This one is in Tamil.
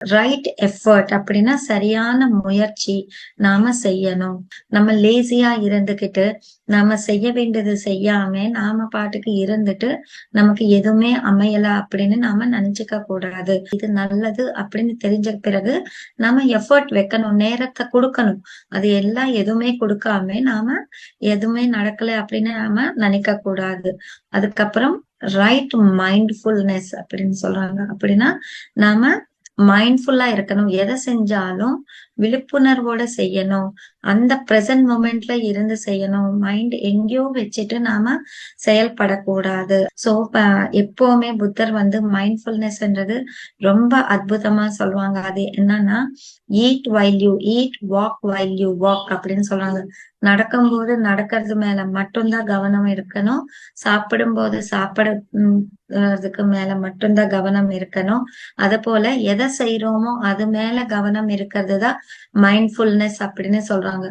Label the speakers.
Speaker 1: ரைட் எஃபர்ட் அப்படின்னா சரியான முயற்சி நாம செய்யணும். நம்ம லேசியா இருந்துகிட்டு நாம செய்ய வேண்டியது செய்யாம நாம பாட்டுக்கு இருந்துட்டு நமக்கு எதுவுமே அமையல அப்படின்னு நாம நினைச்சுக்க கூடாது. இது நல்லது அப்படின்னு தெரிஞ்ச பிறகு நாம எஃபர்ட் வைக்கணும், நேரத்தை கொடுக்கணும். அது எல்லாம் எதுவுமே கொடுக்காம நாம எதுவுமே நடக்கல அப்படின்னு நாம நினைக்க கூடாது. அதுக்கப்புறம் ரைட் மைண்ட்ஃபுல்னஸ் அப்படின்னு சொல்றாங்க. அப்படின்னா நாம மைண்ட்ஃபுல்லா இருக்கணும். எதை செஞ்சாலும் விழிப்புணர்வோட செய்யணும். அந்த பிரசன்ட் மொமெண்ட்ல இருந்து செய்யணும். மைண்ட் எங்கேயோ வச்சுட்டு நாம செயல்படக்கூடாது. சோ எப்பவுமே புத்தர் மைண்ட்ஃபுல்னஸ்ன்றது ரொம்ப அற்புதமா சொல்லுவாங்க. அது என்னன்னா, eat while you eat, walk while you walk அப்படின்னு சொல்றாங்க. நடக்கும்போது நடக்கிறது மேல மட்டும்தான் கவனம் இருக்கணும். சாப்பிடும்போது அதுக்கு மேல மட்டும்தான் கவனம் இருக்கணும். அது போல எதை செய்யறோமோ அது மேல கவனம் இருக்கிறது தான் மைண்ட்ஃபுல்னஸ் அப்படின்னு சொல்றாங்க.